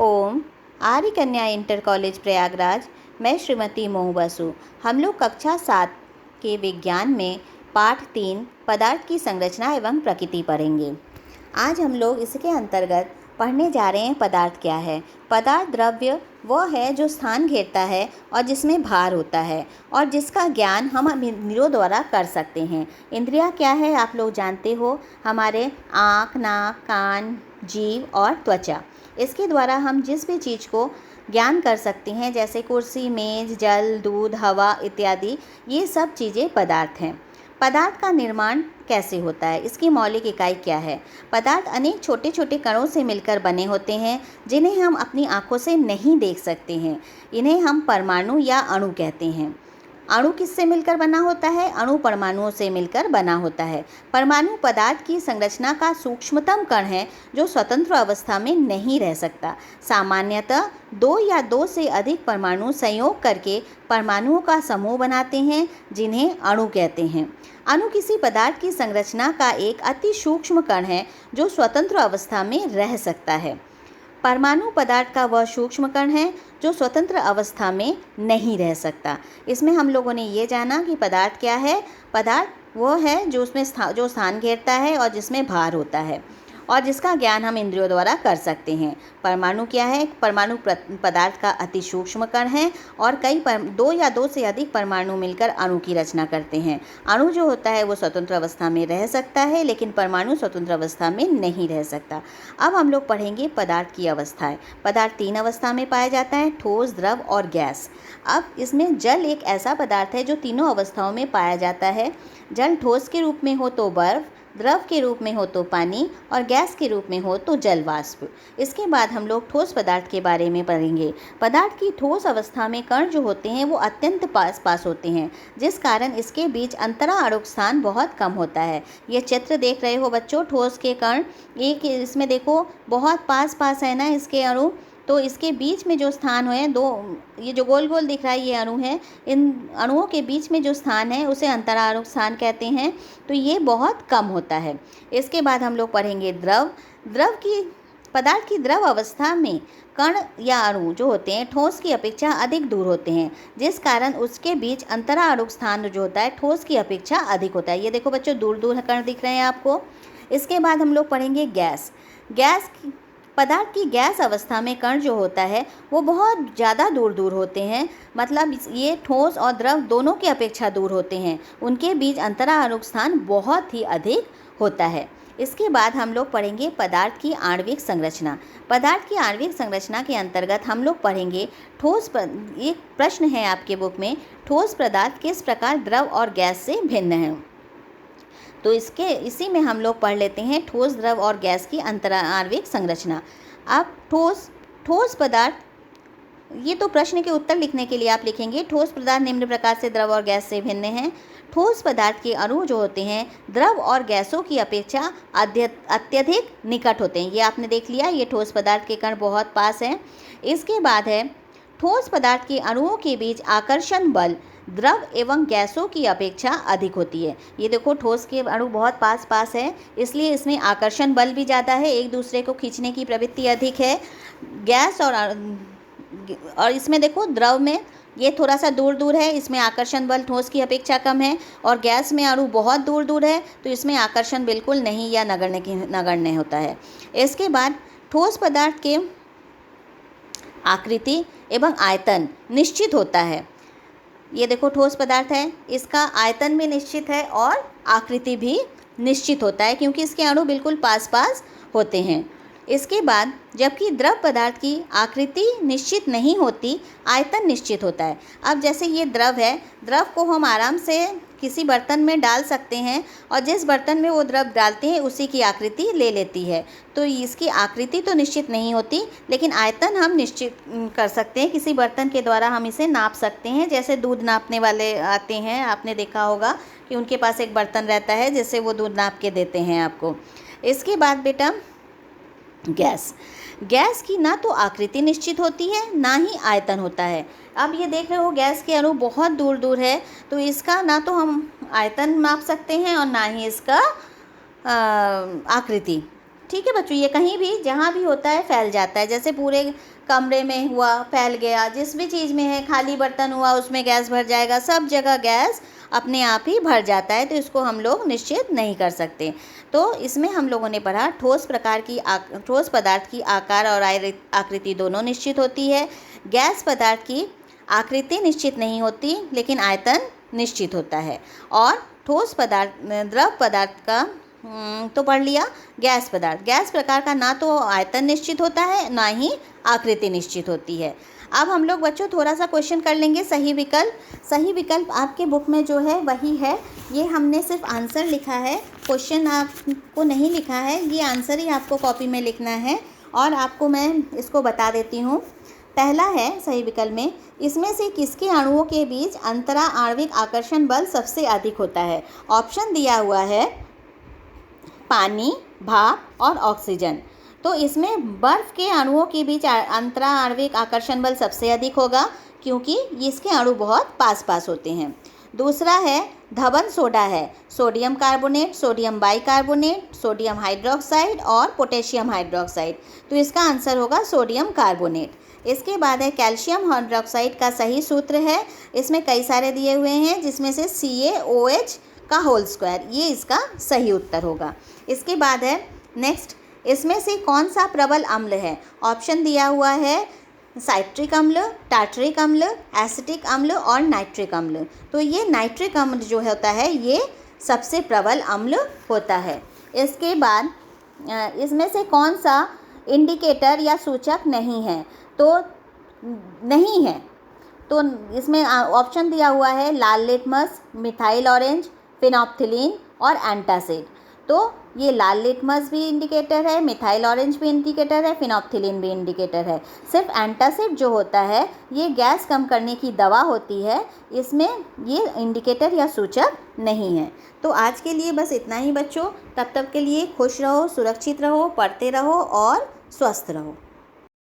ओम। आर्य कन्या inter college Prayagraj. मैं श्रीमती मोहू बसु। हम लोग कक्षा 7 के विज्ञान में पाठ 3 पदार्थ की संरचना एवं प्रकृति पढ़ेंगे। आज हम लोग इसके अंतर्गत पढ़ने जा रहे हैं पदार्थ क्या है। पदार्थ द्रव्य वह है जो स्थान घेरता है और जिसमें भार होता है और जिसका ज्ञान हम इंद्रियों द्वारा कर सकते हैं। इंद्रियां क्या है आप लोग जानते हो, हमारे आँख, नाक, कान, जीभ और त्वचा। इसके द्वारा हम जिस भी चीज़ को ज्ञान कर सकते हैं, जैसे कुर्सी, मेज, जल, दूध, हवा इत्यादि, ये सब चीज़ें पदार्थ हैं। पदार्थ का निर्माण कैसे होता है, इसकी मौलिक इकाई क्या है। पदार्थ अनेक छोटे छोटे कणों से मिलकर बने होते हैं जिन्हें हम अपनी आँखों से नहीं देख सकते हैं। इन्हें हम परमाणु या अणु कहते हैं। अणु किससे मिलकर बना होता है? अणु परमाणुओं से मिलकर बना होता है। परमाणु पदार्थ की संरचना का सूक्ष्मतम कण है जो स्वतंत्र अवस्था में नहीं रह सकता। सामान्यतः 2 या 2 से अधिक परमाणु संयोग करके परमाणुओं का समूह बनाते हैं जिन्हें अणु कहते हैं। अणु किसी पदार्थ की संरचना का एक अति सूक्ष्म कण है जो स्वतंत्र अवस्था में रह सकता है। परमाणु पदार्थ का वह सूक्ष्म कण है जो स्वतंत्र अवस्था में नहीं रह सकता। इसमें हम लोगों ने ये जाना कि पदार्थ क्या है। पदार्थ वह है जो उसमें जो स्थान घेरता है और जिसमें भार होता है और जिसका ज्ञान हम इंद्रियों द्वारा कर सकते हैं। परमाणु क्या है? परमाणु पदार्थ का अति सूक्ष्म कण है और 2 या 2 से अधिक परमाणु मिलकर अणु की रचना करते हैं। अणु जो होता है वो स्वतंत्र अवस्था में रह सकता है, लेकिन परमाणु स्वतंत्र अवस्था में नहीं रह सकता। अब हम लोग पढ़ेंगे पदार्थ की अवस्थाएं। पदार्थ 3 अवस्था में पाया जाता है, ठोस, द्रव और गैस। अब इसमें जल एक ऐसा पदार्थ है जो तीनों अवस्थाओं में पाया जाता है। जल ठोस के रूप में हो तो बर्फ, द्रव के रूप में हो तो पानी और गैस के रूप में हो तो जल वाष्प। इसके बाद हम लोग ठोस पदार्थ के बारे में पढ़ेंगे। पदार्थ की ठोस अवस्था में कण जो होते हैं वो अत्यंत पास होते हैं, जिस कारण इसके बीच अंतरा अणुक स्थान बहुत कम होता है। ये चित्र देख रहे हो बच्चों, ठोस के कण एक इसमें देखो बहुत पास है ना इसके अणु, तो इसके बीच में जो स्थान है ये जो गोल गोल दिख रहा है ये अणु है। इन अणुओं के बीच में जो स्थान है उसे अंतराणुक स्थान कहते हैं, तो ये बहुत कम होता है। इसके बाद हम लोग पढ़ेंगे द्रव। पदार्थ की द्रव अवस्था में कण या अणु जो होते हैं ठोस की अपेक्षा अधिक दूर होते हैं, जिस कारण उसके बीच अंतराणुक स्थान जो होता है ठोस की अपेक्षा अधिक होता है। ये देखो बच्चों, दूर दूर कण दिख रहे हैं आपको। इसके बाद हम लोग पढ़ेंगे गैस। पदार्थ की गैस अवस्था में कण जो होता है वो बहुत ज़्यादा दूर होते हैं, मतलब ये ठोस और द्रव दोनों की अपेक्षा दूर होते हैं। उनके बीच अंतराणुक स्थान बहुत ही अधिक होता है। इसके बाद हम लोग पढ़ेंगे पदार्थ की आणविक संरचना। पदार्थ की आणविक संरचना के अंतर्गत हम लोग पढ़ेंगे एक प्रश्न है आपके बुक में, ठोस पदार्थ किस प्रकार द्रव और गैस से भिन्न है। तो इसी में हम लोग पढ़ लेते हैं ठोस, द्रव और गैस की आणविक संरचना। अब ठोस पदार्थ, ये तो प्रश्न के उत्तर लिखने के लिए आप लिखेंगे ठोस पदार्थ निम्न प्रकार से द्रव और गैस से भिन्न हैं। ठोस पदार्थ के अणु जो होते हैं द्रव और गैसों की अपेक्षा अत्यधिक निकट होते हैं। ये आपने देख लिया, ये ठोस पदार्थ के कण बहुत पास हैं। इसके बाद है ठोस पदार्थ के अणुओं के बीच आकर्षण बल द्रव एवं गैसों की अपेक्षा अधिक होती है। ये देखो, ठोस के अणु बहुत पास है, इसलिए इसमें आकर्षण बल भी ज़्यादा है, एक दूसरे को खींचने की प्रवृत्ति अधिक है। गैस और इसमें देखो द्रव में ये थोड़ा सा दूर है, इसमें आकर्षण बल ठोस की अपेक्षा कम है, और गैस में अणु बहुत दूर है तो इसमें आकर्षण बिल्कुल नहीं या नगण्य होता है। इसके बाद ठोस पदार्थ के आकृति एवं आयतन निश्चित होता है। ये देखो ठोस पदार्थ है, इसका आयतन भी निश्चित है और आकृति भी निश्चित होता है क्योंकि इसके अणु बिल्कुल पास होते हैं। इसके बाद जबकि द्रव पदार्थ की आकृति निश्चित नहीं होती, आयतन निश्चित होता है। अब जैसे ये द्रव है, द्रव को हम आराम से किसी बर्तन में डाल सकते हैं और जिस बर्तन में वो द्रव डालते हैं उसी की आकृति ले लेती है, तो इसकी आकृति तो निश्चित नहीं होती, लेकिन आयतन हम निश्चित कर सकते हैं। किसी बर्तन के द्वारा हम इसे नाप सकते हैं, जैसे दूध नापने वाले आते हैं, आपने देखा होगा कि उनके पास एक बर्तन रहता है जिससे वो दूध नाप के देते हैं आपको। इसके बाद बेटा गैस की ना तो आकृति निश्चित होती है ना ही आयतन होता है। अब ये देख रहे हो गैस के अणु बहुत दूर है, तो इसका ना तो हम आयतन माप सकते हैं और ना ही इसका आकृति। ठीक है बच्चों, ये कहीं भी जहाँ भी होता है फैल जाता है, जैसे पूरे कमरे में हुआ फैल गया, जिस भी चीज़ में है, खाली बर्तन हुआ उसमें गैस भर जाएगा, सब जगह गैस अपने आप ही भर जाता है, तो इसको हम लोग निश्चित नहीं कर सकते। तो इसमें हम लोगों ने पढ़ा ठोस पदार्थ की आकार और आकृति दोनों निश्चित होती है। गैस पदार्थ की आकृति निश्चित नहीं होती लेकिन आयतन निश्चित होता है। और द्रव पदार्थ का तो पढ़ लिया। गैस प्रकार का ना तो आयतन निश्चित होता है ना ही आकृति निश्चित होती है। अब हम लोग बच्चों थोड़ा सा क्वेश्चन कर लेंगे। सही विकल्प आपके बुक में जो है वही है, ये हमने सिर्फ आंसर लिखा है, क्वेश्चन आपको नहीं लिखा है, ये आंसर ही आपको कॉपी में लिखना है। और आपको मैं इसको बता देती हूँ। पहला है सही विकल्प में, इसमें से किसके अणुओं के बीच अंतरा आणविक आकर्षण बल सबसे अधिक होता है। ऑप्शन दिया हुआ है पानी, भाप और ऑक्सीजन। तो इसमें बर्फ़ के अणुओं के बीच अंतरा आणविक आकर्षण बल सबसे अधिक होगा क्योंकि इसके अणु बहुत पास होते हैं। दूसरा है धवन सोडा है, sodium carbonate, sodium bicarbonate, sodium hydroxide और पोटेशियम हाइड्रोक्साइड। तो इसका आंसर होगा सोडियम कार्बोनेट। इसके बाद है कैल्शियम हाइड्रोक्साइड का सही सूत्र है, इसमें कई सारे दिए हुए हैं जिसमें से CaOH का होल स्क्वायर, ये इसका सही उत्तर होगा। इसके बाद है नेक्स्ट, इसमें से कौन सा प्रबल अम्ल है। ऑप्शन दिया हुआ है साइट्रिक अम्ल, टार्टरिक अम्ल, एसिटिक अम्ल और नाइट्रिक अम्ल। तो ये नाइट्रिक अम्ल जो होता है ये सबसे प्रबल अम्ल होता है। इसके बाद इसमें से कौन सा इंडिकेटर या सूचक नहीं है, तो नहीं है। तो इसमें ऑप्शन दिया हुआ है लाल लिटमस, मिथाइल ऑरेंज, फिनोप्थिलीन और एंटासिड। तो ये लाल लिटमस भी इंडिकेटर है, मिथाइल ऑरेंज भी इंडिकेटर है, फिनोप्थिलीन भी इंडिकेटर है। सिर्फ एंटासिड जो होता है ये गैस कम करने की दवा होती है, इसमें ये इंडिकेटर या सूचक नहीं है। तो आज के लिए बस इतना ही बच्चों। तब तक के लिए खुश रहो, सुरक्षित रहो, पढ़ते रहो और स्वस्थ रहो।